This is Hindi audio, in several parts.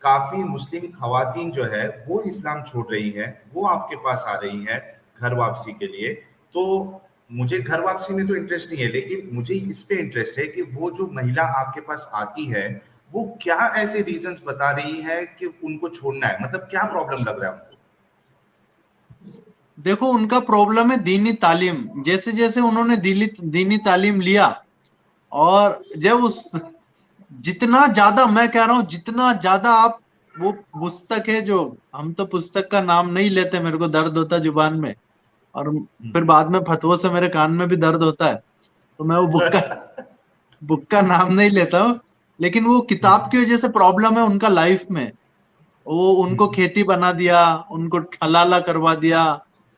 काफी मुस्लिम खवातीन जो है वो इस्लाम छोड़ रही है, वो आपके पास आ रही है घर वापसी के लिए। तो मुझे घर वापसी में तो इंटरेस्ट नहीं है, लेकिन मुझे इस पे इंटरेस्ट है कि वो जो महिला आपके पास आती है वो क्या ऐसे रीजंस बता रही है कि उनको छोड़ना है, मतलब क्या प्रॉब्लम लग रहा है उनको? देखो, उनका प्रॉब्लम है दीनी तालीम। जैसे जैसे उन्होंने दीनी तालीम लिया, और जब उस जितना ज्यादा, मैं कह रहा हूं जितना ज्यादा आप, वो पुस्तक है जो, हम तो पुस्तक का नाम नहीं लेते, मेरे को दर्द होता है जुबान में, और फिर बाद में फतवों से मेरे कान में भी दर्द होता है, तो मैं वो बुक का नाम नहीं लेता हूँ। लेकिन वो किताब की वजह से प्रॉब्लम है उनका लाइफ में। वो उनको खेती बना दिया, उनको हलाला करवा दिया,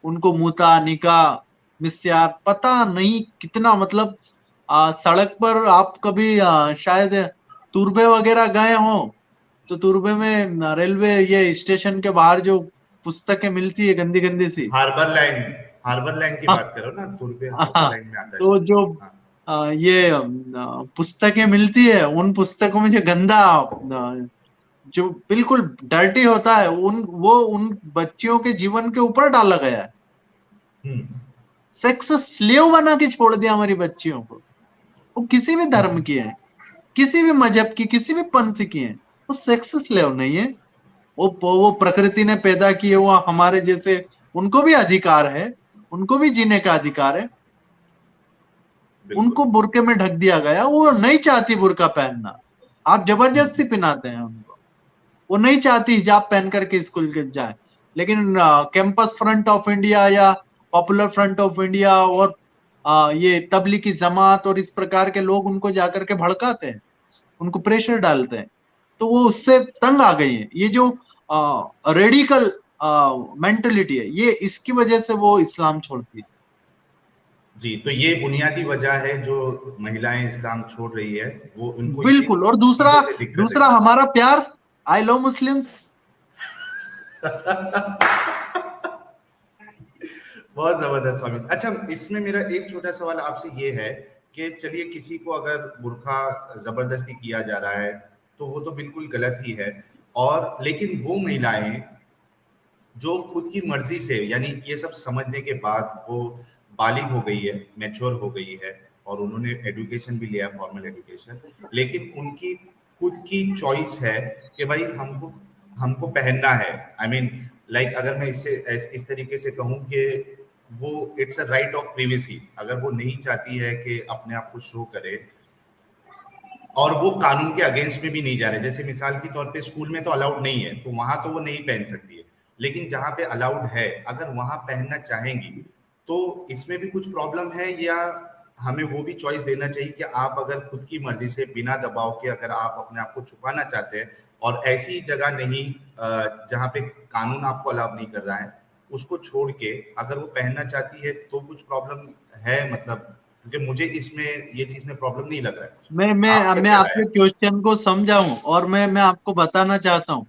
उनको मुता निका मिस्यार, पता नहीं कितना, मतलब सड़क पर आप कभी शायद तुरबे वगैरह गए हो, तो तुरबे में रेलवे ये स्टेशन के बाहर जो पुस्तकें मिलती है गंदी गंदी सी। हार्बर लैंड की हाँ, बात करो ना, तुर्बे हार्बर हाँ। लैंड में आता है तो शायद। जो हाँ। ये पुस्तकें मिलती है, उन पुस्तकों में जो गंदा, जो बिल्कुल डर्टी होता है, उन बच्चियों के जीवन के ऊपर डाला गया है। हम्म। सेक्स स्लेव बना के छोड़ दिया हमारी बच्चियों को। वो किसी भी धर्म की है, किसी भी मजहब की, किसी भी पंथ की है, वो सेक्स स्लेव नहीं है। वो प्रकृति ने पैदा किए, वो हमारे जैसे, उनको भी अधिकार है, उनको भी जीने का अधिकार है। बिल्कुल। उनको बुरके में ढक दिया गया, वो नहीं चाहती बुरका पहनना, आप जबरदस्ती पहनाते हैं उनको। वो नहीं चाहती हिजाब पहन करके स्कूल के जाए, लेकिन कैंपस फ्रंट ऑफ इंडिया या पॉपुलर फ्रंट ऑफ इंडिया और ये तबलीगी जमात और इस प्रकार के लोग उनको जाकर के भड़काते हैं, उनको प्रेशर डालते हैं। तो वो उससे तंग आ गई है। ये जो रेडिकल मेंटलिटी है, ये इसकी वजह से वो इस्लाम छोड़ती है। जी, तो ये बुनियादी वजह है जो महिलाएं इस्लाम छोड़ रही है, वो उनको ये बिल्कुल। और दूसरा, चीजों से दिक्कत है। हमारा प्यार, आई लव मुस्लिम्स। बहुत जबरदस्त स्वामी। अच्छा, इसमें मेरा एक छोटा सवाल आपसे ये है कि चलिए किसी को अगर बुर्का जबरदस्ती किया जा रहा है तो वो तो बिल्कुल गलत ही है, और लेकिन वो महिलाएं जो खुद की मर्जी से, यानी ये सब समझने के बाद वो बालिग हो गई है, मैच्योर हो गई है, और उन्होंने एजुकेशन भी लिया, फॉर्मल एजुकेशन, लेकिन उनकी खुद की चॉइस है कि भाई हमको हमको पहनना है। आई मीन लाइक अगर मैं इस तरीके से कहूँ कि वो it's a right of privacy, अगर वो नहीं चाहती है कि अपने आप को शो करे, और वो कानून के अगेंस्ट में भी नहीं जा रहे, जैसे मिसाल के तौर पे स्कूल में तो अलाउड नहीं है तो वहां तो वो नहीं पहन सकती है, लेकिन जहां पे अलाउड है अगर वहां पहनना चाहेंगी तो इसमें भी कुछ प्रॉब्लम है, या हमें वो भी चॉइस देना चाहिए कि आप अगर खुद की मर्जी से बिना दबाव के अगर आप अपने आप को छुपाना चाहते हैं और ऐसी जगह नहीं जहाँ पे कानून आपको अलाउ नहीं कर रहा है, उसको छोड़ के अगर वो पहनना चाहती है तो कुछ प्रॉब्लम है, मतलब क्योंकि मुझे इसमें ये चीज में प्रॉब्लम नहीं लग रहा है। आपका मैं क्या राय आपके है? क्वेश्चन को समझा हूं, और मैं आपको बताना चाहता हूं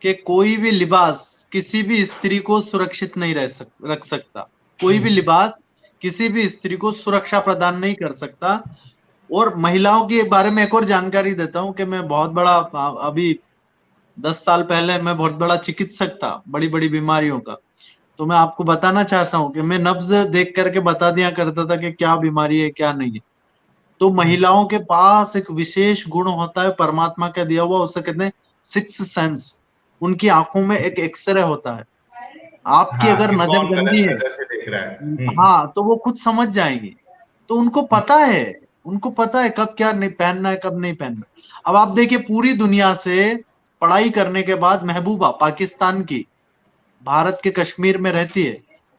कि कोई भी लिबास किसी भी स्त्री को सुरक्षित नहीं रख सकता। कोई भी हम्म। लिबास किसी भी स्त्री को सुरक्षा प्रदान नहीं कर सकता। और महिलाओं के बारे में एक और जानकारी देता हूं कि मैं बहुत बड़ा, अभी 10 साल पहले मैं बहुत बड़ा चिकित्सक था, बड़ी बड़ी बीमारियों का। तो मैं आपको बताना चाहता हूँ कि मैं नब्ज देख करके बता दिया करता था कि क्या बीमारी है क्या नहीं है। तो महिलाओं के पास एक विशेष गुण होता है, परमात्मा का दिया हुआ, उसे कहते हैं सिक्स सेंस। उनकी आंखों में एक एक्सरे होता है। आपकी हाँ, अगर कि नजर कौन गंदी गलत है, नजर से देख रहा है। हाँ, तो वो खुद समझ जाएंगे। तो उनको पता है, उनको पता है कब क्या नहीं पहनना है, कब नहीं पहनना। अब आप देखिए, पूरी दुनिया से पढ़ाई करने के बाद महबूबा पाकिस्तान की, भारत के कश्मीर में रहती है।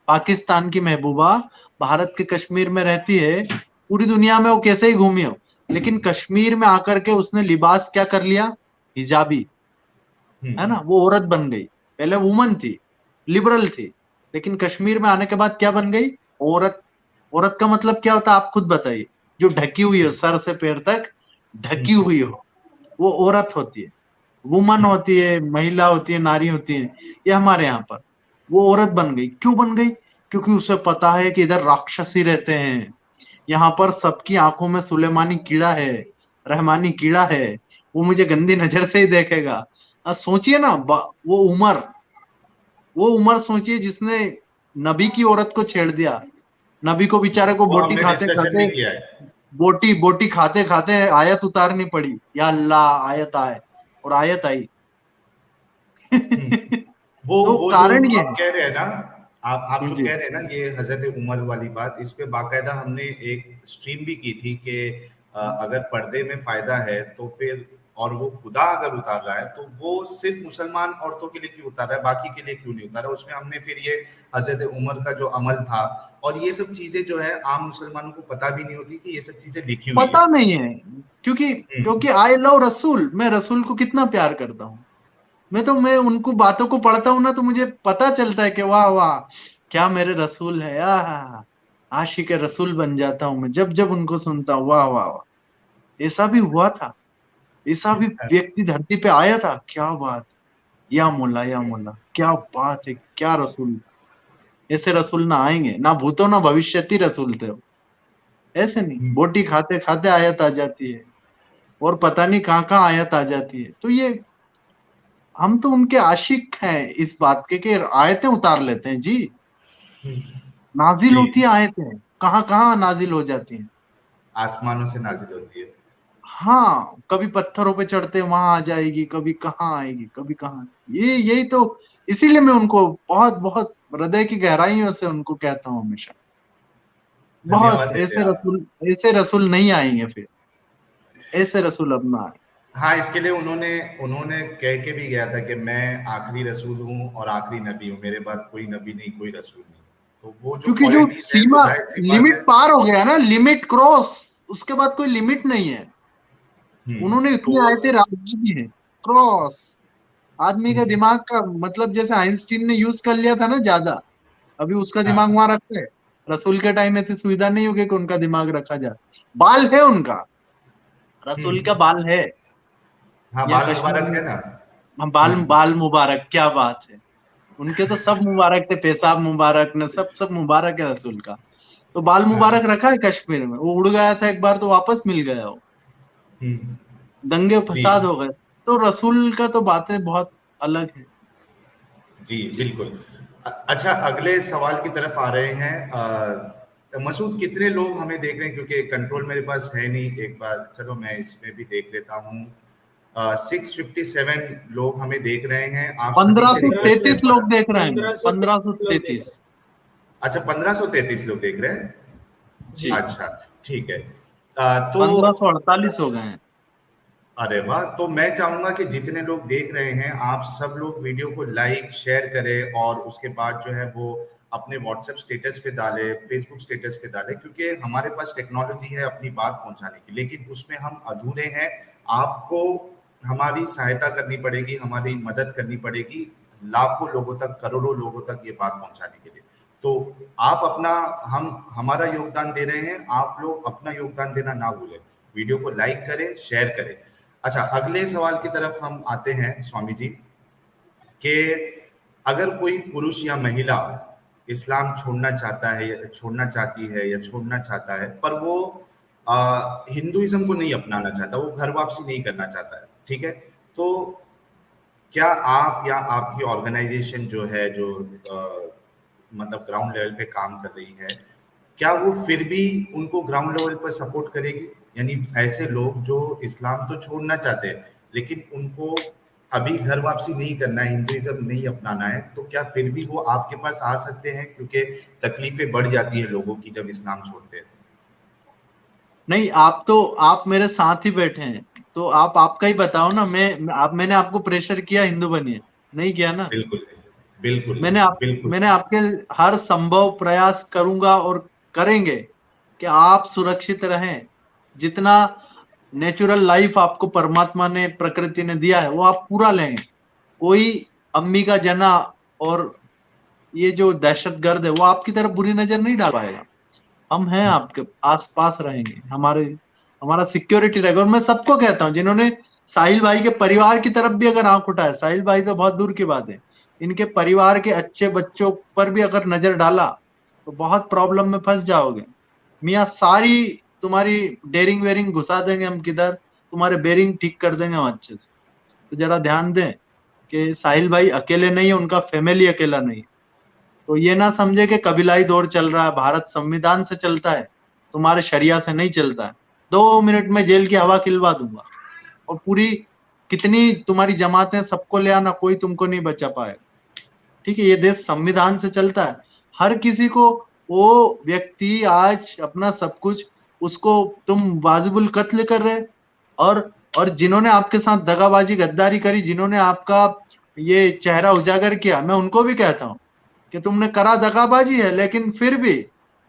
पाकिस्तान की महबूबा भारत के कश्मीर में रहती है। पूरी दुनिया में वो कैसे ही घूमी हो, लेकिन कश्मीर में आकर के उसने लिबास क्या कर लिया, हिजाबी, है हम्म। ना, वो औरत बन गई। पहले वुमन थी, लिबरल थी, लेकिन कश्मीर में आने के बाद क्या बन गई, औरत। औरत का मतलब क्या होता है आप खुद बताइए। जो ढकी हुई हो, सर से पैर तक ढकी हम्म। हुई हो, वो औरत होती है। वुमन होती है, महिला होती है, नारी होती है। ये हमारे यहाँ पर वो औरत बन गई। क्यों बन गई? क्योंकि उसे पता है कि इधर राक्षसी रहते हैं, यहाँ पर सबकी आंखों में सुलेमानी कीड़ा है, रहमानी कीड़ा है, वो मुझे गंदी नजर से ही देखेगा। सोचिए ना, वो उमर सोचिए जिसने नबी की औरत को छेड़ दिया। नबी को बेचारे को वो बोटी हमने खाते डिस्कशन भी खाते, किया है। बोटी बोटी खाते खाते आयत उतारनी पड़ी, या अल्लाह आयत आए, और आयत आई। हम्म। वो तो वो जो कारण ये आप है। कह रहे हैं ना, आप जो जी। कह रहे हैं ना, ये हजरत उमर वाली बात, इस पे बाकायदा हमने एक स्ट्रीम भी की थी कि अगर पर्दे में फायदा है तो फिर, और वो खुदा अगर उतार रहा है तो वो सिर्फ मुसलमान औरतों के लिए क्यों उतार रहा है, बाकी के लिए क्यों नहीं उतार रहा है। उसमें हमने फिर ये हजरत उमर का जो अमल था, और ये सब चीजें जो है आम मुसलमानों को पता भी नहीं होती कि ये सब चीजें लिखी हुई है। पता नहीं है, क्योंकि हम्म। क्योंकि आई लव रसूल, मैं रसूल को कितना प्यार करता हूँ। मैं उनको बातों को पढ़ता हूँ ना, तो मुझे पता चलता है कि वाह वाह, क्या मेरे रसूल है। आशिक रसूल बन जाता हूँ मैं जब जब उनको सुनता हूँ। वाह वाह वाह, ऐसा भी हुआ था, ऐसा भी व्यक्ति धरती पे आया था, क्या बात। या मोला, क्या बात है, क्या रसूल था। ऐसे रसूल ना आएंगे, ना भूतो ना भविष्यति रसूल थे वो। ऐसे नहीं, हम्म। बोटी खाते खाते आयत आ जाती है, और पता नहीं कहाँ कहाँ आयत आ जाती है। तो ये, हम तो उनके आशिक हैं इस बात के कि आयतें उतार लेते हैं जी। नाजिल जी, होती है आयतें, कहाँ कहाँ नाजिल हो जाती हैं। आसमानों से नाजिल होती है। हाँ, कभी पत्थरों पे चढ़ते वहां आ जाएगी, कभी कहाँ आएगी, कभी कहाँ। ये यही तो, इसीलिए मैं उनको बहुत बहुत हृदय की गहराइयों से उनको कहता हूँ हमेशा। धन्यवाद बहुत देते हैं आप। ऐसे रसूल नहीं आएंगे फिर, ऐसे रसूल अब ना आए। हाँ, इसके लिए उन्होंने उन्होंने कह के भी गया था कि मैं आखिरी रसूल हूँ और आखिरी नबी हूँ, मेरे बाद कोई नबी नहीं, कोई रसूल नहीं। तो वो जो क्योंकि जो क्वालिटीज है वो सीमा, जाहिर सी बात है। लिमिट पार हो गया ना, लिमिट क्रॉस, उसके बाद कोई लिमिट नहीं है। उन्होंने तो इतनी वो आयतें राज दी है, क्रॉस। आदमी का हम्म, दिमाग का मतलब, जैसे आइंस्टीन ने यूज कर लिया था ना ज्यादा, अभी उसका दिमाग हाँ। वहां रखा है। रसूल के टाइम ऐसी सुविधा नहीं होगी कि उनका दिमाग रखा जाए। बाल है उनका, रसूल का हम्म। बाल है। हाँ, यहाँ बाल कश्मीर मुबारक में, है ना। हम बाल हम्म। बाल मुबारक, क्या बात है। उनके तो सब मुबारक थे, पेशाब मुबारक ने, सब सब मुबारक है रसूल का। तो बाल हाँ। मुबारक रखा है कश्मीर में, वो उड़ गया था एक बार तो वापस मिल गया वो। हम्म। दंगे जी। फसाद हो गए। तो रसूल का तो बातें बहुत अलग है। जी, जी। बिल्कुल। अच्छा, अगले सवाल की तरफ आ रहे हैं। मसूद, कितने लोग हमें देख रहे हैं, क्योंकि कंट्रोल मेरे पास है नहीं, एक बार चलो मैं इसमें भी देख लेता हूँ। 657 लोग हमें देख रहे हैं। आप सभी पंद्रह से सौ रिक्वेस्ट है तैतीस हमारा। लोग देख रहे हैं, 1533 1533। अच्छा, 1533 लोग देख रहे हैं। जी। अच्छा, ठीक है। तो 1548 हो गए हैं। अरे वाह! तो मैं चाहूँगा कि जितने लोग देख रहे हैं, आप सब लोग वीडियो को लाइक, शेयर करें, और उसके बाद जो है वो अपने व्हाट्सएप स्टेटस पे डालें, फेसबुक स्टेटस पे डालें, क्योंकि हमारे पास टेक्नोलॉजी है अपनी बात पहुँचाने की, लेकिन उसमें हम अधूरे हैं। आपको हमारी सहायता करनी पड़ेगी, हमारी मदद करनी पड़ेगी, लाखों लोगों तक, करोड़ों लोगों तक ये बात पहुँचाने के लिए। तो आप अपना, हम हमारा योगदान दे रहे हैं, आप लोग अपना योगदान देना ना भूलें। वीडियो को लाइक करें, शेयर करें। अच्छा, अगले सवाल की तरफ हम आते हैं स्वामी जी, कि अगर कोई पुरुष या महिला इस्लाम छोड़ना चाहता है, या छोड़ना चाहती है, या छोड़ना चाहता है, पर वो हिंदुइज्म को नहीं अपनाना चाहता, वो घर वापसी नहीं करना चाहता है, ठीक है, तो क्या आप या आपकी ऑर्गेनाइजेशन जो है, जो मतलब ग्राउंड लेवल पे काम कर रही है, क्या वो फिर भी उनको ग्राउंड लेवल पर सपोर्ट करेगी? यानी ऐसे लोग जो इस्लाम तो छोड़ना चाहते हैं, लेकिन उनको अभी घर वापसी नहीं करना है, हिंदुइज्म नहीं अपनाना है, तो क्या फिर भी वो आपके पास आ सकते हैं? क्योंकि तकलीफें बढ़ जाती है लोगों की जब इस्लाम छोड़ते हैं। नहीं, आप तो, आप मेरे साथ ही बैठे हैं, तो आप आपका ही बताओ ना। मैंने आपको प्रेशर किया हिंदू बनिए? नहीं किया ना। बिल्कुल, बिल्कुल, बिल्कुल। मैंने आपके हर संभव प्रयास करूंगा और करेंगे कि आप सुरक्षित रहें। जितना नेचुरल लाइफ आपको परमात्मा ने, प्रकृति ने दिया है, वो आप पूरा लेंगे। कोई अम्मी का जना और ये जो दहशतगर्द है, वो आपकी तरफ बुरी नजर नहीं डाल पाएगा। हम हैं, आपके आस पास रहेंगे, हमारे, हमारा सिक्योरिटी रहेगा। और मैं सबको कहता हूँ, जिन्होंने साहिल भाई के परिवार की तरफ भी अगर आंख उठाए, साहिल भाई तो बहुत दूर की बात है, इनके परिवार के अच्छे बच्चों पर भी अगर नजर डाला तो बहुत प्रॉब्लम में फंस जाओगे। मियाँ सारी तुम्हारी डेरिंग वेरिंग घुसा देंगे हम किधर, तुम्हारे बेरिंग ठीक कर देंगे हम अच्छे से। तो जरा ध्यान दें। कि साहिल भाई अकेले नहीं है, उनका फैमिली अकेला नहीं है। तो ये ना समझे कि कबीलाई दौर चल रहा है, भारत संविधान से चलता है, तुम्हारे शरिया से नहीं चलता है। 2 मिनट में जेल की हवा खिलवा दूंगा, और पूरी कितनी तुम्हारी जमातें सबको ले आना, कोई तुमको नहीं बचा पाएगा। ठीक है, ये देश संविधान से चलता है। हर किसी को, वो व्यक्ति आज अपना सब कुछ, उसको तुम वाजिबुल कत्ल कर रहे, और जिन्होंने आपके साथ दगाबाजी गद्दारी करी, जिन्होंने आपका ये चेहरा उजागर किया, मैं उनको भी कहता हूं कि तुमने करा दगाबाजी है, लेकिन फिर भी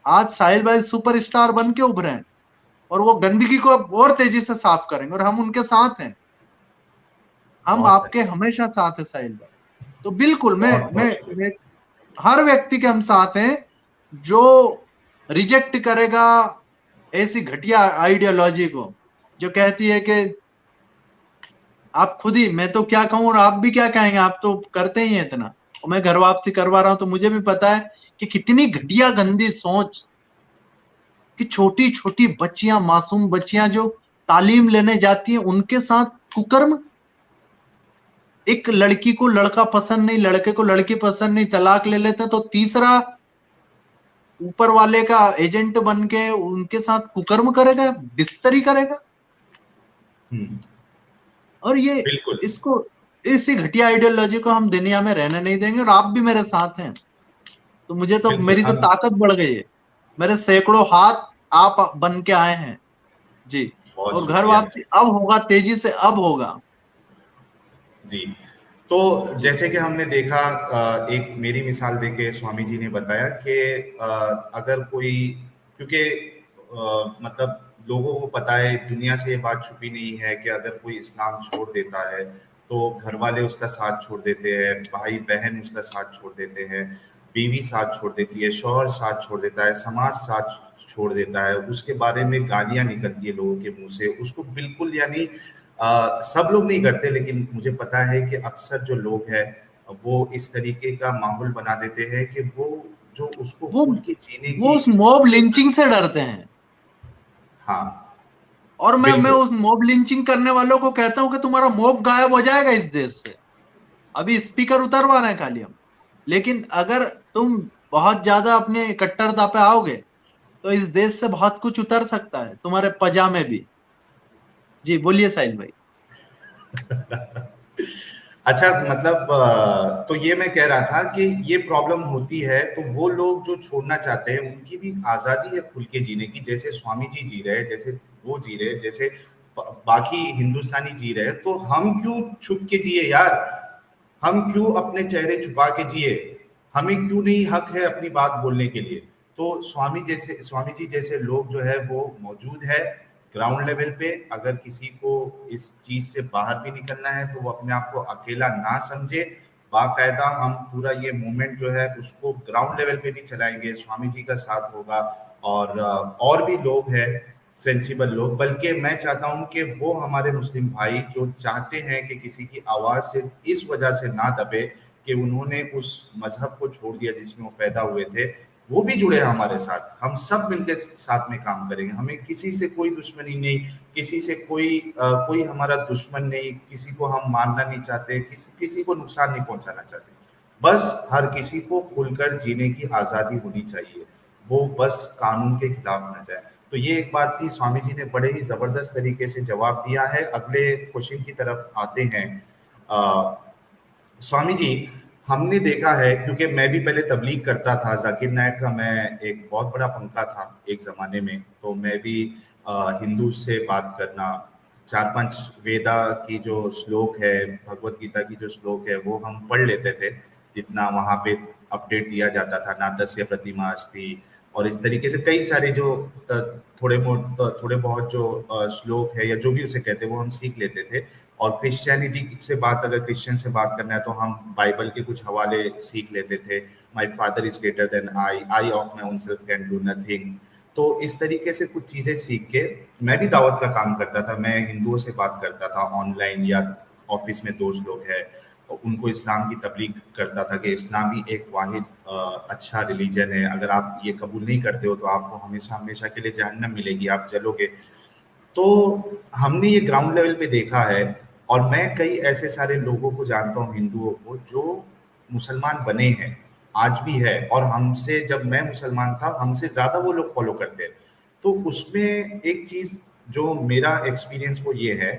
आज साहिल भाई सुपरस्टार बन के उभरे हैं, और वो गंदगी को अब और तेजी से साफ करेंगे, और हम उनके साथ हैं। हम बहुत आपके बढ़िया, हमेशा साथ है साहिल भाई। तो बिल्कुल बहुत बहुत शुक्रिया। मैं हर व्यक्ति के हम साथ हैं जो रिजेक्ट करेगा ऐसी घटिया आइडियोलॉजी को, जो कहती है कि आप खुद ही, मैं तो क्या कहूं और आप भी क्या कहेंगे, आप तो करते ही हैं इतना, और मैं घर वापसी करवा रहा हूं, तो मुझे भी पता है कि कितनी घटिया गंदी सोच, कि छोटी छोटी बच्चियां, मासूम बच्चियां जो तालीम लेने जाती हैं, उनके साथ कुकर्म। एक लड़की को लड़का पसंद नहीं, लड़के को लड़की पसंद नहीं, तलाक ले लेते हैं, तो तीसरा ऊपर वाले का एजेंट बन के उनके साथ कुकर्म करेगा, बिस्तरी करेगा। हम्म। और ये, बिल्कुल। इसको, इसी घटिया आइडियोलॉजी को हम दुनिया में रहने नहीं देंगे, और आप भी मेरे साथ हैं। तो मुझे तो, बिल्कुल मेरी तो हम। ताकत बढ़ गई है, मेरे सैकड़ों हाथ आप बन के आए हैं जी। बहुत और घर शुक्रिया। वापसी अब होगा, तेजी से अब होगा जी। तो जी। जैसे कि हमने देखा, एक मेरी मिसाल देके स्वामी जी ने बताया कि अगर कोई, क्योंकि मतलब लोगों को पता है, दुनिया से ये बात छुपी नहीं है कि अगर कोई इस्लाम छोड़ देता है तो घर वाले उसका साथ छोड़ देते हैं, भाई बहन उसका साथ छोड़ देते हैं, बीवी साथ छोड़ देती है, शौहर साथ छोड़ देता है, समाज साथ छोड़ देता है, उसके बारे में गालियां निकलती है लोगों के मुंह से, उसको बिल्कुल यानी सब लोग नहीं करते, लेकिन मुझे पता है कि अक्सर जो लोग हैं वो इस तरीके का माहौल बना देते हैं कि वो जो उसको वो खुल के जीने वो की उस मॉब जो। लिंचिंग से डरते हैं। हाँ। और मैं बिल्कुल। उस मॉब लिंचिंग करने वालों को कहता हूं कि तुम्हारा मॉब गायब हो जाएगा इस देश से। अभी स्पीकर उतरवा रहे हैं खाली हम, लेकिन अगर तुम बहुत ज्यादा अपने कट्टरता पे आओगे, तो इस देश से बहुत कुछ उतर सकता है, तुम्हारे पजामे भी। जी बोलिए साहिल भाई। अच्छा, मतलब तो ये मैं कह रहा था कि ये प्रॉब्लम होती है, तो वो लोग जो छोड़ना चाहते हैं उनकी भी आजादी है खुल के जीने की, जैसे स्वामी जी जी रहे हैं, जैसे वो जी रहे हैं, जैसे बाकी हिंदुस्तानी जी रहे हैं, तो हम क्यों छुप के जिए यार? हम क्यों अपने चेहरे छुपा के जिए? हमें क्यों नहीं हक है अपनी बात बोलने के लिए? तो स्वामी जी जैसे लोग जो है वो मौजूद है ग्राउंड लेवल पे। अगर किसी को इस चीज से बाहर भी निकलना है तो वो अपने आप को अकेला ना समझे, बाकायदा हम पूरा ये मूवमेंट जो है उसको ग्राउंड लेवल पे भी चलाएंगे, स्वामी जी का साथ होगा, और भी लोग हैं सेंसिबल लोग। बल्कि मैं चाहता हूं कि वो हमारे मुस्लिम भाई जो चाहते हैं कि किसी की आवाज सिर्फ इस वजह से ना दबे कि उन्होंने उस मजहब को छोड़ दिया जिसमें वो पैदा हुए थे, वो भी जुड़े हैं हमारे साथ। हम सब मिलकर साथ में काम करेंगे, हमें किसी से कोई दुश्मनी नहीं, किसी से कोई हमारा दुश्मन नहीं, किसी को हम मारना नहीं चाहते, किसी को नुकसान नहीं पहुंचाना चाहते। बस हर किसी को खुलकर जीने की आज़ादी होनी चाहिए, वो बस कानून के खिलाफ ना जाए। तो ये एक बात थी, स्वामी जी ने बड़े ही ज़बरदस्त तरीके से जवाब दिया है। अगले क्वेश्चन की तरफ आते हैं। अ, स्वामी जी, हमने देखा है, क्योंकि मैं भी पहले तबलीग करता था, जाकिर नायक का मैं एक बहुत बड़ा पंखा था एक ज़माने में, तो मैं भी हिंदू से बात करना, 4-5 वेदा की जो श्लोक है, भगवत गीता की जो श्लोक है, वो हम पढ़ लेते थे जितना वहाँ पे अपडेट दिया जाता था, नातस्य प्रतिमा अस्ति, और इस तरीके से कई सारे जो थोड़े बहुत जो श्लोक है या जो भी उसे कहते हैं वो हम सीख लेते थे। और क्रिश्चियनिटी से बात, अगर क्रिश्चियन से बात करना है तो हम बाइबल के कुछ हवाले सीख लेते थे। My father is greater than I of my own self can do nothing. तो इस तरीके से कुछ चीज़ें सीख के मैं भी दावत का काम करता था, मैं हिंदुओं से बात करता था ऑनलाइन, या ऑफिस में दोस्त लोग हैं उनको इस्लाम की तबलीग करता था कि इस्लाम ही एक वाहिद अच्छा रिलीजन है, अगर आप ये कबूल नहीं करते हो तो आपको हमेशा हमेशा के लिए जहन्नम मिलेगी, आप जलोगे। तो हमने ये ग्राउंड लेवल पे देखा है, और मैं कई ऐसे सारे लोगों को जानता हूँ, हिंदुओं को, जो मुसलमान बने हैं, आज भी है, और हमसे, जब मैं मुसलमान था, हमसे ज्यादा वो लोग फॉलो करते हैं। तो उसमें एक चीज जो मेरा एक्सपीरियंस वो ये है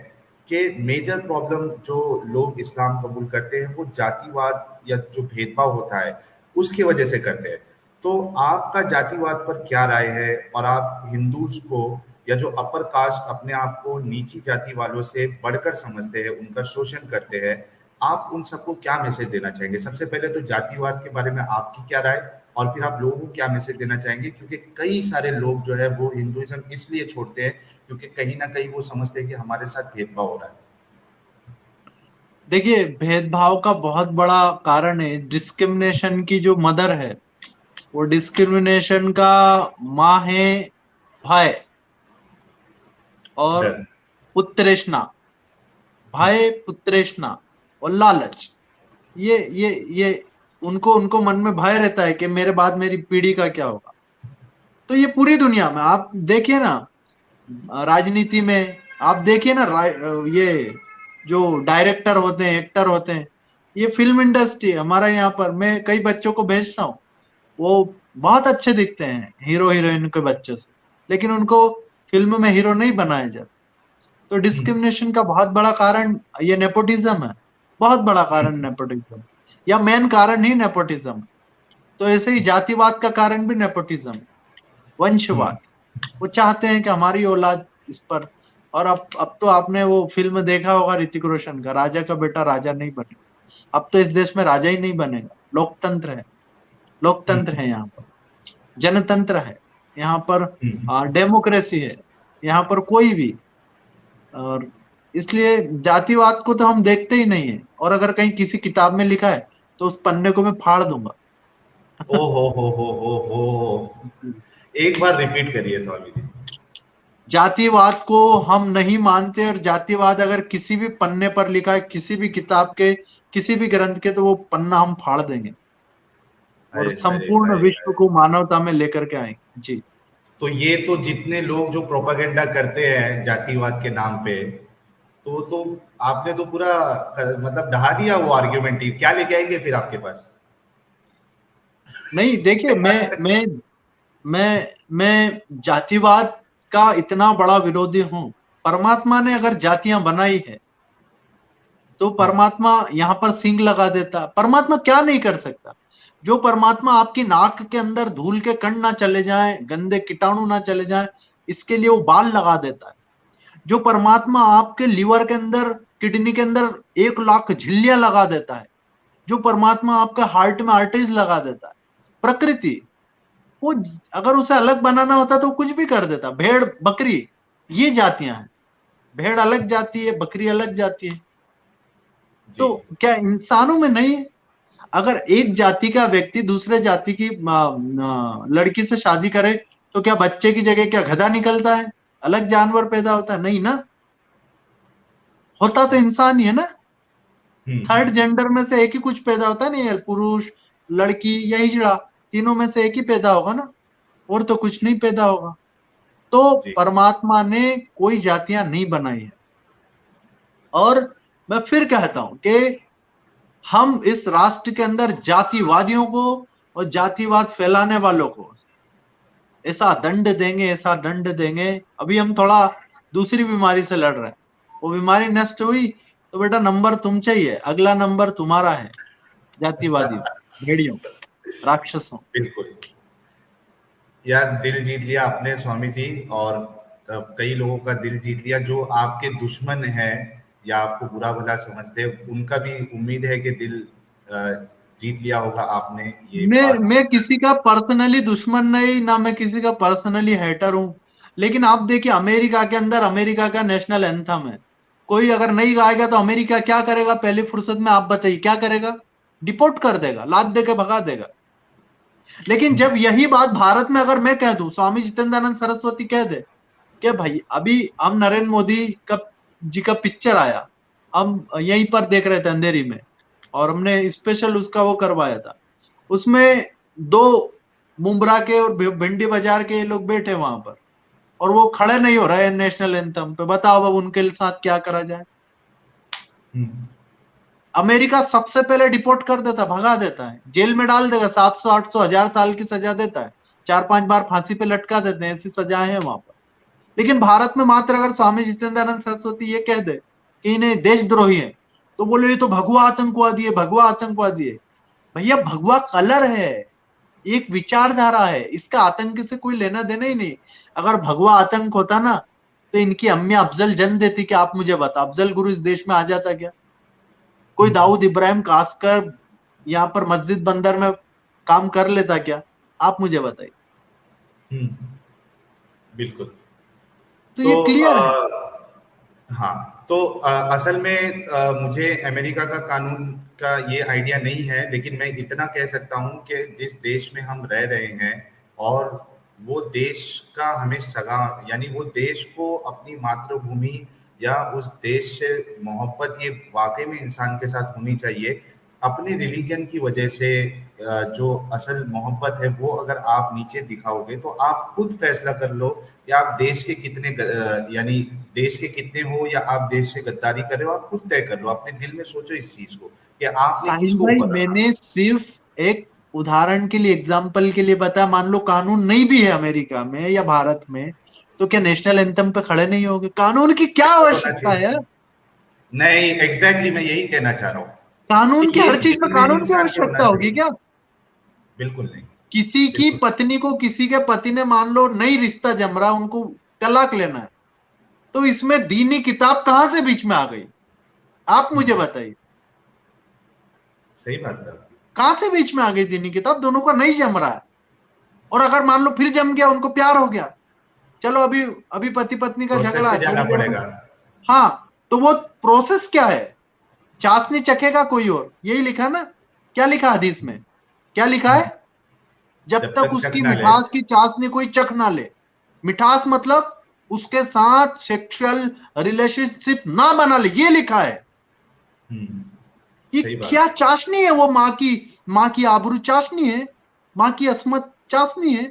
कि मेजर प्रॉब्लम जो लोग इस्लाम कबूल करते हैं वो जातिवाद या जो भेदभाव होता है उसकी वजह से करते हैं। तो आपका जातिवाद पर क्या राय है, और आप हिंदूज को या जो अपर कास्ट अपने आप को नीची जाति वालों से बढ़कर समझते हैं, उनका शोषण करते हैं, आप उन सबको क्या मैसेज देना चाहेंगे? सबसे पहले तो जातिवाद के बारे में आपकी क्या राय, और फिर आप लोगों को क्या मैसेज देना चाहेंगे? क्योंकि कई सारे लोग जो है वो हिंदुइज्म इसलिए छोड़ते हैं क्योंकि कहीं ना कहीं वो समझते हैं कि हमारे साथ भेदभाव हो रहा है। देखिए, भेदभाव का बहुत बड़ा कारण है डिस्क्रिमिनेशन की जो मदर है, वो डिस्क्रिमिनेशन का माँ है भय और डर। पुत्रेष्णा। भय, पुत्रेष्णा और लालच। ये उनको उनको मन में भय रहता है कि मेरे बाद मेरी पीढ़ी का क्या होगा। तो ये पूरी दुनिया में आप देखिए ना, राजनीति में आप देखिए ना, ये जो डायरेक्टर होते हैं, एक्टर होते हैं, ये फिल्म इंडस्ट्री हमारा यहाँ पर, मैं कई बच्चों को भेजता हूँ, वो बहुत अच्छे दिखते हैं हीरो हीरोइन के बच्चे से, लेकिन उनको फिल्म में हीरो नहीं बनाया जाता। तो डिस्क्रिमिनेशन का बहुत बड़ा कारण ये नेपोटिज्म है, बहुत बड़ा कारण नेपोटिज्म, या मेन कारण ही नेपोटिज्म। तो ऐसे ही जातिवाद का कारण भी नेपोटिज्म, वंशवाद। वो चाहते हैं कि हमारी औलाद इस पर। और अब तो आपने वो फिल्म देखा होगा ऋतिक रोशन का, राजा का बेटा राजा नहीं बनेगा। अब तो इस देश में राजा ही नहीं बनेगा। लोकतंत्र है, लोकतंत्र है यहाँ पर, जनतंत्र है यहाँ पर, डेमोक्रेसी है यहाँ पर, कोई भी। और इसलिए जातिवाद को तो हम देखते ही नहीं है, और अगर कहीं किसी किताब में लिखा है तो उस पन्ने को मैं फाड़ दूंगा। ओ हो, एक बार रिपीट करिए स्वामी जी। जातिवाद को हम नहीं मानते, और जातिवाद अगर किसी भी पन्ने पर लिखा है, किसी भी किताब के, किसी भी ग्रंथ के, तो वो पन्ना हम फाड़ देंगे और अरे अरे संपूर्ण अरे विश्व अरे। को मानवता में लेकर के आएंगे जी। तो ये तो जितने लोग जो प्रोपागेंडा करते हैं जातिवाद के नाम पे, तो आपने तो पूरा मतलब ढहा दिया वो आर्ग्यूमेंट ही। क्या लेके आएंगे फिर आपके पास? नहीं, देखिए, मैं जातिवाद का इतना बड़ा विरोधी हूं। परमात्मा ने अगर जातियां बनाई है तो परमात्मा यहाँ पर सिंग लगा देता। परमात्मा क्या नहीं कर सकता? जो परमात्मा आपकी नाक के अंदर धूल के कण ना चले जाएं, गंदे कीटाणु ना चले जाएं, इसके लिए वो बाल लगा देता है। जो परमात्मा आपके लीवर के अंदर, किडनी के अंदर 1 लाख झिल्लियां लगा देता है, जो परमात्मा आपके हार्ट में आर्टरीज लगा देता है, प्रकृति, वो अगर उसे अलग बनाना होता तो कुछ भी कर देता। भेड़ बकरी ये जातियां हैं, भेड़ अलग जाती है, बकरी अलग जाती है। जी। तो क्या इंसानों में नहीं है? अगर एक जाति का व्यक्ति दूसरे जाति की लड़की से शादी करे तो क्या बच्चे की जगह क्या गधा निकलता है, अलग जानवर पैदा होता है? नहीं ना, होता तो इंसान ही है ना। थर्ड हम्म। जेंडर में से एक ही कुछ पैदा होता है, नहीं पुरुष, लड़की या हिजड़ा, तीनों में से एक ही पैदा होगा ना, और तो कुछ नहीं पैदा होगा। तो जी। परमात्मा ने कोई जातियां नहीं बनाई है। और मैं फिर कहता हूं कि हम इस राष्ट्र के अंदर जातिवादियों को और जातिवाद फैलाने वालों को ऐसा दंड देंगे, ऐसा दंड देंगे। अभी हम थोड़ा दूसरी बीमारी से लड़ रहे हैं, वो बीमारी नष्ट हुई तो बेटा नंबर तुम चाहिए, अगला नंबर तुम्हारा है। जातिवादियों, भेड़ियों, राक्षसों। बिल्कुल। यार, दिल जीत लिया आपने स्वामी जी, और कई लोगों का दिल जीत लिया जो आपके दुश्मन है या आपको बुरा भला समझते हैं, उनका भी उम्मीद है कि दिल जीत लिया होगा आपने, ये बात। मैं किसी का पर्सनली दुश्मन नहीं, ना मैं किसी का पर्सनली हेटर हूं। लेकिन आप देखिए, अमेरिका के अंदर अमेरिका का नेशनल एंथम है, कोई अगर नहीं गाएगा तो अमेरिका क्या करेगा? पहली फुर्सत में आप बताइए क्या करेगा? डिपोर्ट कर देगा, लात देकर भगा देगा। लेकिन जब यही बात भारत में अगर मैं कह दूं, स्वामी जितेंद्रानंद सरस्वती कह दे कि भाई अभी हम नरेंद्र मोदी का जी का पिक्चर आया, हम यहीं पर देख रहे थे अंधेरी में, और हमने स्पेशल उसका वो करवाया था, उसमें 2 मुंब्रा के और भिंडी बाजार के लोग बैठे वहां पर, और वो खड़े नहीं हो रहे हैं नेशनल एंथम पे। बताओ अब उनके साथ क्या करा जाए? हम्म, अमेरिका सबसे पहले डिपोर्ट कर देता, भगा देता है, जेल में डाल देगा, 700 800 1000 साल की सजा देता है, 4 5 बार फांसी पे लटका देते हैं, ऐसी सजाएं हैं वहां पर। लेकिन भारत में मात्र अगर स्वामी जितेंद्रानंद सरस्वती ये कह दे कि इन्हें देशद्रोही है, तो बोले ये तो भगवा आतंकवादी है, भगवा आतंकवादी है। भैया भगवा कलर है, एक विचारधारा है, इसका आतंक से कोई लेना देना ही नहीं। अगर भगवा आतंक होता ना, तो इनकी अम्मी अफजल जन्म देती कि आप मुझे बता, अफजल गुरु इस देश में आ जाता क्या? कोई हम्म, दाऊद इब्राहिम कासकर यहाँ पर मस्जिद बंदर में काम कर लेता क्या? आप मुझे बताइए। हम्म, बिल्कुल। तो तो ये क्लियर है। हाँ, तो असल में मुझे अमेरिका का कानून का ये आइडिया नहीं है, लेकिन मैं इतना कह सकता हूँ कि जिस देश में हम रह रहे हैं और वो देश का हमें सगा, यानी वो देश को अपनी मातृभूमि या उस देश से मोहब्बत ये वाकई में इंसान के साथ होनी चाहिए। अपने रिलीजन की वजह से जो असल मोहब्बत है वो अगर आप नीचे दिखाओगे तो आप खुद फैसला कर लो कि आप देश के कितने यानी देश के कितने हो या आप देश से गद्दारी कर रहे हो, आप खुद तय कर लो। अपने दिल में सोचो इस चीज को कि आपने साहिल किसको भाई ऊपर रखा। मैंने सिर्फ एक उदाहरण के लिए, एग्जाम्पल के लिए बताया, मान लो कानून नहीं भी है अमेरिका में या भारत में, तो क्या नेशनल एंथम पे खड़े नहीं होगे? कानून की क्या होना आवश्यकता है चाहिए। यार? नहीं, एग्जैक्टली मैं यही कहना चाह रहा हूँ कानून कि की ये हर चीज में दिल में कानून की इंसान के होना आवश्यकता होगी चाहिए। क्या? बिल्कुल नहीं। किसी की बिल्कुल। पत्नी को किसी के पति ने मान लो नहीं रिश्ता जम रहा, उनको तलाक लेना है, तो इसमें दीनी किताब कहां से बीच में आ गई? आप मुझे हम्म, बताइए, सही बात है आपकी। कहां से बीच में आ गई दीनी किताब? दोनों का नहीं जम रहा है। और अगर मान लो फिर जम गया, उनको प्यार हो गया, चलो अभी अभी पति पत्नी का प्रोसेस झगड़ा से है, जाना थोड़ी देर में, पड़ेगा। हाँ, तो वो प्रोसेस क्या है? चाशनी चखेगा कोई और, यही लिखा ना? क्या लिखा हदीस में? क्या लिखा है? जब जब तक तक चख उसकी ना ले। मिठास की चाशनी कोई चख ना ले। मिठास मतलब उसके साथ सेक्सुअल रिलेशनशिप ना बना ले, ये लिखा है। हम्म, ये सही क्या बात। चाशनी है? वो माँ की आबरू चाशनी है, माँ की अस्मत चाशनी है।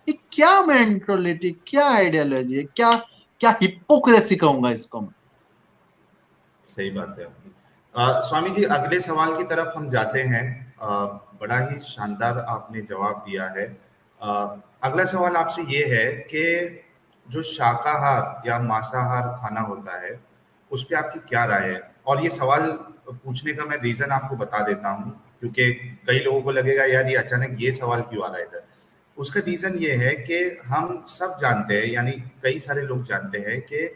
ये क्या मेंटलिटी, क्या आइडियोलॉजी है, क्या क्या हिपोक्रेसी कहूंगा इसको मैं। सही बात है आपकी। स्वामी जी, अगले सवाल की तरफ हम जाते हैं। अ, बड़ा ही शानदार आपने जवाब दिया है। अगला सवाल आपसे ये है कि जो शाकाहार या मांसाहार खाना होता है उस पे आपकी क्या राय है? और ये सवाल पूछने का मैं रीजन आपको बता देता हूँ, क्योंकि कई लोगों को लगेगा यार ये अचानक ये सवाल क्यों आ रहा है इधर। उसका रीजन ये है कि हम सब जानते हैं, यानी कई सारे लोग जानते हैं कि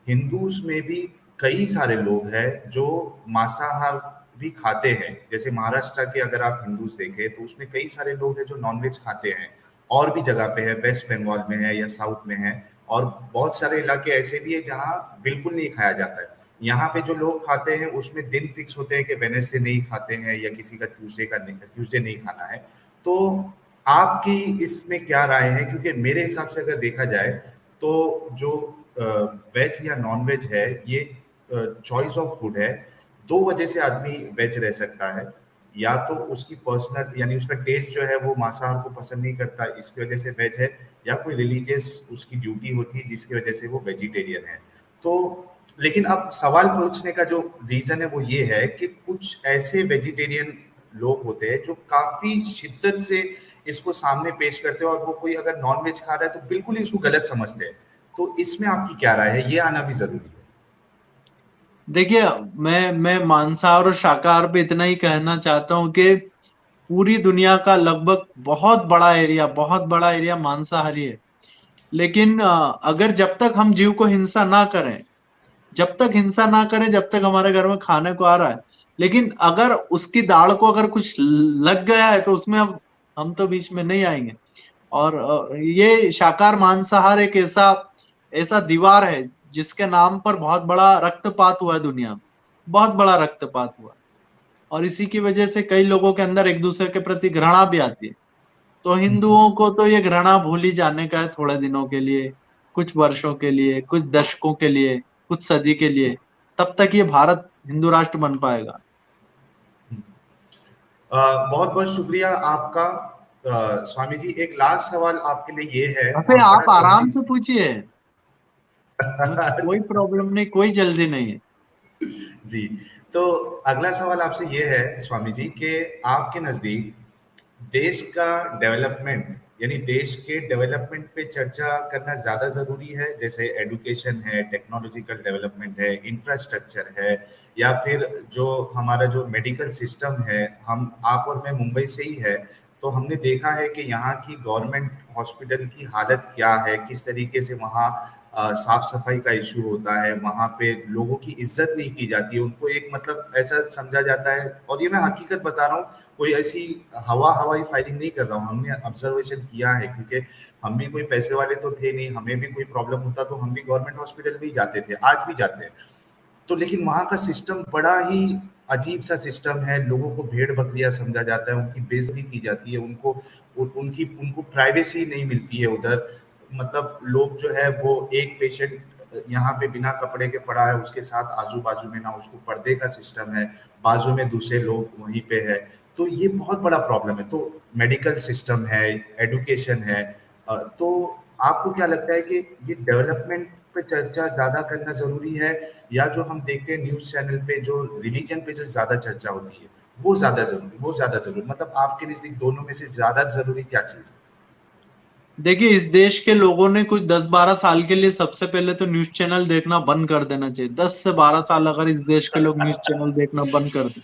हिंदूज में भी कई सारे लोग हैं जो मांसाहार भी खाते हैं। जैसे महाराष्ट्र के अगर आप हिंदूज देखें तो उसमें कई सारे लोग हैं जो नॉनवेज खाते हैं। और भी जगह पे है, वेस्ट बंगाल में है या साउथ में है। और बहुत सारे इलाके ऐसे भी है जहाँ बिल्कुल नहीं खाया जाता है। यहाँ पे जो लोग खाते हैं उसमें दिन फिक्स होते हैं कि वेडनेसडे नहीं खाते हैं या किसी का ट्यूसडे नहीं खाना है। तो आपकी इसमें क्या राय है? क्योंकि मेरे हिसाब से अगर देखा जाए तो जो वेज या नॉन वेज है ये चॉइस ऑफ फूड है। दो वजह से आदमी वेज रह सकता है। या तो उसकी पर्सनल यानी उसका टेस्ट जो है वो मांसाहार को पसंद नहीं करता, इसकी वजह से वेज है। या कोई रिलीजियस उसकी ड्यूटी होती है जिसकी वजह से वो वेजिटेरियन है। तो लेकिन अब सवाल पूछने का जो रीजन है वो ये है कि कुछ ऐसे वेजिटेरियन लोग होते हैं जो काफी शिद्दत से इसको सामने पेश करते हैं और वो कोई अगर नॉन वेज खा रहा है तो बिल्कुल ही इसको गलत समझते हैं। तो इसमें आपकी क्या राय है? ये आना भी जरूरी है। देखिए, मैं मांसाहार और शाकाहार पे इतना ही कहना चाहता हूँ कि पूरी दुनिया का लगभग बहुत बड़ा एरिया मांसाहारी है। लेकिन अगर जब तक हम जीव को हिंसा ना करें, जब तक हमारे घर में खाने को आ रहा है, लेकिन अगर उसकी दाढ़ को अगर कुछ लग गया है तो उसमें अब हम तो बीच में नहीं आएंगे। और ये शाकाहार मांसाहार एक ऐसा ऐसा दीवार है जिसके नाम पर बहुत बड़ा रक्तपात हुआ है दुनिया में, बहुत बड़ा रक्तपात हुआ है। और इसी की वजह से कई लोगों के अंदर एक दूसरे के प्रति घृणा भी आती है। तो हम्म, हिंदुओं को तो ये घृणा भूल ही जाने का है, थोड़े दिनों के लिए, कुछ वर्षों के लिए, कुछ दशकों के लिए, कुछ सदी के लिए। तब तक ये भारत हिंदू राष्ट्र बन पाएगा। हम्म। बहुत बहुत शुक्रिया आपका। स्वामी जी, एक लास्ट सवाल आपके लिए ये है अबे और बड़ा आप जरूरी। आराम से पूछिए, मुझे कोई प्रॉब्लम नहीं, कोई जल्दी नहीं है। जी। तो अगला सवाल आपसे ये है स्वामी जी कि आपके नजदीक देश का डेवलपमेंट, यानी देश के डेवलपमेंट पे चर्चा करना ज्यादा जरूरी है, जैसे एडुकेशन है, टेक्नोलॉजिकल डेवलपमेंट है, इंफ्रास्ट्रक्चर है, या फिर जो हमारा जो मेडिकल सिस्टम है, हम आप और मैं मुंबई से ही है, तो हमने देखा है कि यहाँ की गवर्नमेंट हॉस्पिटल की हालत क्या है, किस तरीके से वहाँ साफ सफाई का इशू होता है, वहाँ पे लोगों की इज्जत नहीं की जाती है, उनको एक मतलब ऐसा समझा जाता है। और ये मैं हकीकत बता रहा हूँ, कोई ऐसी हवाई फाइलिंग नहीं कर रहा हूँ, हमने ऑब्जर्वेशन किया है, क्योंकि हम भी कोई पैसे वाले तो थे नहीं, हमें भी कोई प्रॉब्लम होता तो हम भी गवर्नमेंट हॉस्पिटल भी जाते थे, आज भी जाते हैं। तो लेकिन वहाँ का सिस्टम बड़ा ही अजीब सा सिस्टम है, लोगों को भेड़ बकरियां समझा जाता है, उनकी बेइज्जती की जाती है, उनको प्राइवेसी नहीं मिलती है उधर। मतलब लोग जो है वो एक पेशेंट यहाँ पे बिना कपड़े के पड़ा है, उसके साथ आजू बाजू में ना उसको पर्दे का सिस्टम है, बाजू में दूसरे लोग वहीं पे है। तो ये बहुत बड़ा प्रॉब्लम है। तो मेडिकल सिस्टम है, एडुकेशन है, तो आपको क्या लगता है कि ये डेवलपमेंट पे चर्चा ज्यादा करना जरूरी है, या जो हम देखते हैं न्यूज चैनल पे जो रिलीजन पे जो ज्यादा चर्चा होती है वो ज्यादा जरूरी, मतलब आपके नजदीक दोनों में से ज्यादा जरूरी क्या चीज है? देखिए, इस देश के लोगों ने कुछ 10-12 साल के लिए सबसे पहले तो न्यूज चैनल देखना बंद कर देना चाहिए। 10 से 12 साल अगर इस देश के लोग न्यूज चैनल देखना बंद कर दें।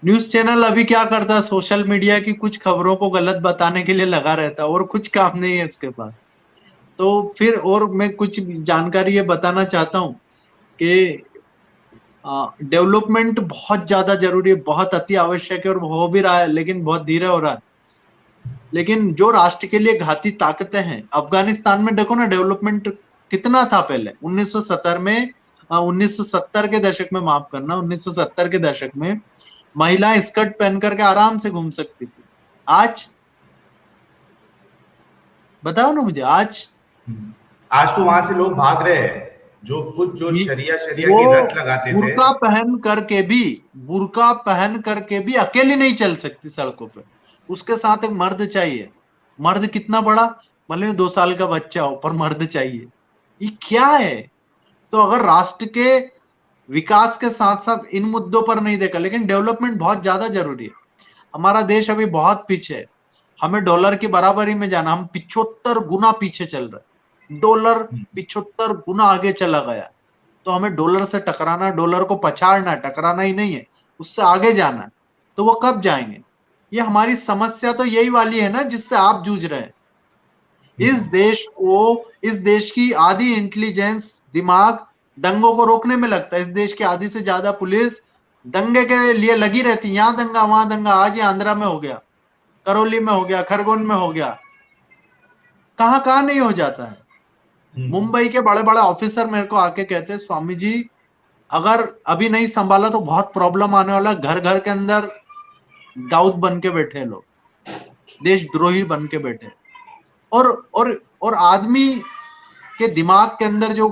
न्यूज चैनल अभी क्या करता है, सोशल मीडिया की कुछ खबरों को गलत बताने के लिए लगा रहता है, और कुछ काम नहीं है इसके पास। तो फिर और मैं कुछ जानकारी ये बताना चाहता हूँ कि डेवलपमेंट बहुत ज्यादा जरूरी है, बहुत अति आवश्यक है, और हो भी रहा है, लेकिन बहुत धीरे हो रहा है। लेकिन जो राष्ट्र के लिए घाती ताकतें हैं, अफगानिस्तान में देखो ना, डेवलपमेंट कितना था पहले 1970 में। 1970 के दशक में, माफ करना, 1970 के दशक में महिलाएं स्कर्ट पहन करके आराम से घूम सकती थी। आज बताओ ना मुझे, आज तो वहां से लोग भाग रहे हैं, जो खुद जो शरिया शरिया वो की रट लगाते थे। बुर्का पहन करके भी अकेली नहीं चल सकती सड़कों पे। उसके साथ एक मर्द चाहिए। मर्द कितना बड़ा, भले 2 साल का बच्चा हो, पर मर्द चाहिए। ये क्या है? तो अगर राष्ट्र के विकास के साथ साथ इन मुद्दों पर नहीं देखा, लेकिन डेवलपमेंट बहुत ज्यादा जरूरी है। हमारा देश अभी बहुत पीछे है। हमें डॉलर की बराबरी में जाना, हम 75 गुना पीछे चल रहे। डॉलर 75 गुना आगे चला गया। तो हमें डॉलर से टकराना, डॉलर को पछाड़ना, टकराना ही नहीं है, उससे आगे जाना है। तो वो कब जाएंगे? ये हमारी समस्या तो यही वाली है ना, जिससे आप जूझ रहे हैं। इस देश की आधी इंटेलिजेंस, दिमाग दंगों को रोकने में लगता है। इस देश की आधी से ज्यादा पुलिस दंगे के लिए लगी रहती, यहां दंगा वहां दंगा। आज ये आंध्रा में हो गया, करौली में हो गया, खरगोन में हो गया, कहां कहां नहीं हो जाता है। मुंबई के बड़े बड़े ऑफिसर मेरे को आके कहते हैं, स्वामी जी अगर अभी नहीं संभाला तो बहुत प्रॉब्लम आने वाला। घर घर के अंदर दाऊद बन के बैठे लोग, देशद्रोही बन के बैठे। और आदमी के दिमाग के अंदर जो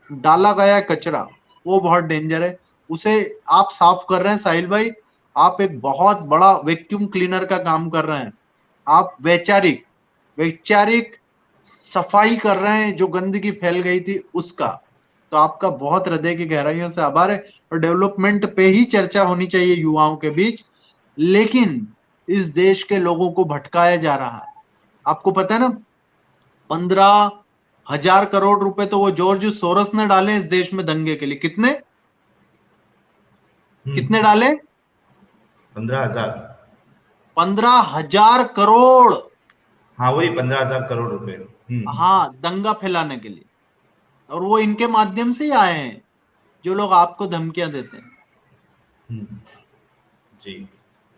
डाला गया है कचरा, वो बहुत डेंजर है। उसे आप साफ कर रहे हैं साहिल भाई, आप एक बहुत बड़ा वैक्यूम क्लीनर का काम कर रहे हैं। आप वैचारिक वैचारिक सफाई कर रहे हैं जो गंदगी फैल गई थी उसका। तो आपका बहुत हृदय की गहराइयों से आभार है। और डेवलपमेंट पे ही चर्चा होनी चाहिए युवाओं के बीच, लेकिन इस देश के लोगों को भटकाया जा रहा है। आपको पता है ना, 15,000 करोड़ रुपए तो वो जॉर्ज सोरस ने डाले इस देश में दंगे के लिए। कितने कितने डाले? 15,000। 15,000 करोड़। हाँ, वही 15,000 करोड़ रुपए। हाँ, दंगा फैलाने के लिए। और वो इनके माध्यम से ही आए हैं, जो लोग आपको धमकियां देते हैं। जी।